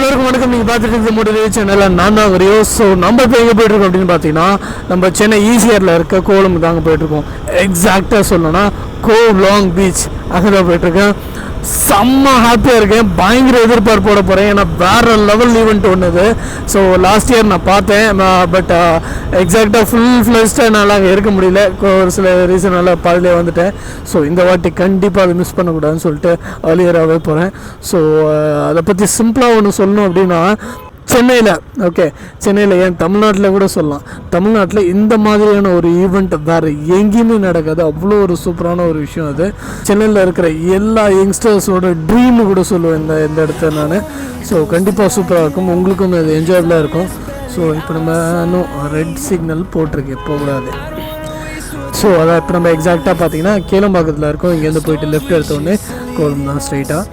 எல்லாருக்கும் வணக்கம். நீங்கள் பார்த்துட்டு இருக்க மோட்டோ ரியோ சேனலில் நான் தான் ரியோ. ஸோ நம்ம இப்போ எங்கே போயிட்டுருக்கோம் அப்படின்னு பார்த்தீங்கன்னா நம்ம சென்னை ஈசிஆரில் இருக்க கோலம் தாங்க போயிட்டுருக்கோம். எக்ஸாக்டாக சொல்லணும்னா லாங் பீச் அங்கே தான் போயிட்டுருக்கேன். செம்ம ஹாப்பியாக இருக்கேன். பயங்கர எதிர்பார்ப்போட போகிறேன். ஏன்னா வேறு லெவல் ஈவெண்ட் ஒன்றுது. ஸோ லாஸ்ட் இயர் நான் பார்த்தேன். பட் எக்ஸாக்டாக ஃபுல் ஃப்ளெஷ்டாக என்னால் அங்கே இருக்க முடியல. ஒரு சில ரீசனால் பாதிலே வந்துட்டேன். ஸோ இந்த வாட்டி கண்டிப்பாக அதை மிஸ் பண்ணக்கூடாதுன்னு சொல்லிட்டு ஏர்லியராகவே போகிறேன். ஸோ அதை பற்றி சிம்பிளாக ஒன்று சொல்லணும் அப்படின்னா, சென்னையில் ஏன் தமிழ்நாட்டில் கூட சொல்லலாம். தமிழ்நாட்டில் இந்த மாதிரியான ஒரு ஈவெண்ட் வேறு எங்கேயுமே நடக்காது. அவ்வளோ ஒரு சூப்பரான ஒரு விஷயம் அது. சென்னையில் இருக்கிற எல்லா யங்ஸ்டர்ஸோட ட்ரீம்னு கூட சொல்லுவேன் இந்த இடத்த நான். ஸோ கண்டிப்பாக சூப்பராக இருக்கும், உங்களுக்கும் அது என்ஜாயபிளாக இருக்கும். ஸோ இப்போ நம்ம இன்னும் ரெட் சிக்னல் போட்டிருக்கு, போகக்கூடாது. ஸோ அதான் இப்போ நம்ம எக்ஸாக்டாக பார்த்தீங்கன்னா கேளம்பாக்கத்தில் இருக்கோம். இங்கேருந்து போயிட்டு லெஃப்ட் எடுத்தோடனே கோலம் தான் ஸ்ட்ரைட்டாக.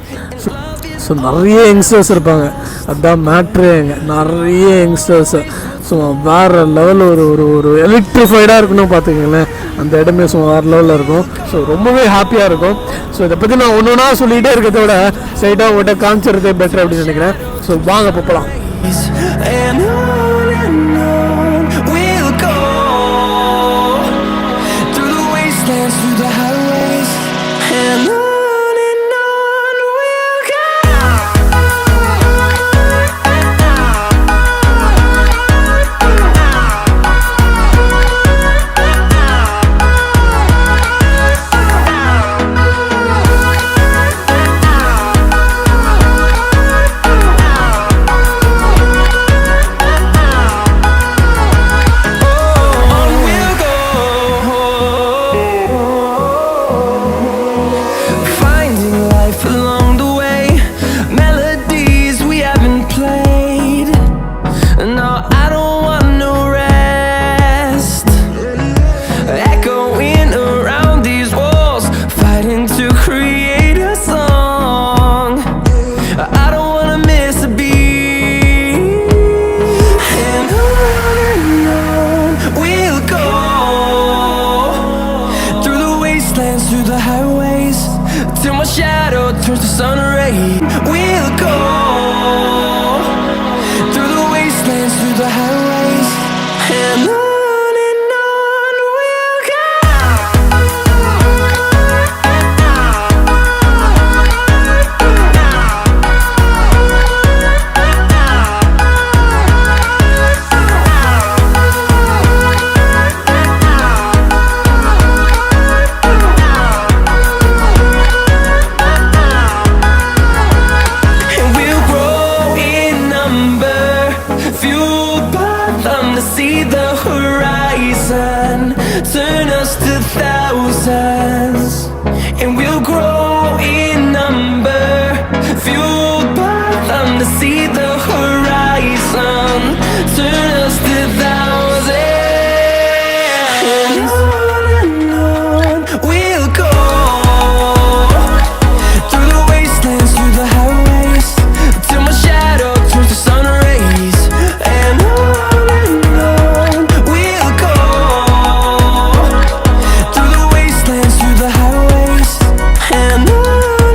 ஸோ நிறைய யங்ஸ்டர்ஸ் இருப்பாங்க, அதுதான் மேட்ருங்க. நிறைய யங்ஸ்டர்ஸு. ஸோ வேறு லெவலில் ஒரு எலக்ட்ரிஃபைடாக இருக்கணும் பார்த்துக்கங்களேன். அந்த இடமே ஸோ வேறு லெவலில் இருக்கும். ஸோ ரொம்பவே ஹாப்பியாக இருக்கும். ஸோ இதை பற்றி நான் ஒன்று ஒன்றா சொல்லிகிட்டே இருக்கிறத விட ஸ்ட்ரைட்டாக உங்கள்கிட்ட காமிச்சிருந்தே பெட்டர் அப்படின்னு நினைக்கிறேன். ஸோ வாங்க போகலாம். Turn us to thousands, and we'll grow in number, fueled by them to see the horizon. Turn us to thousands, and on we'll go, through the wastelands, through the highways, till my shadow turns to sun rays. And on we'll go, through the wastelands, through the highways, and on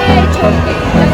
we'll go.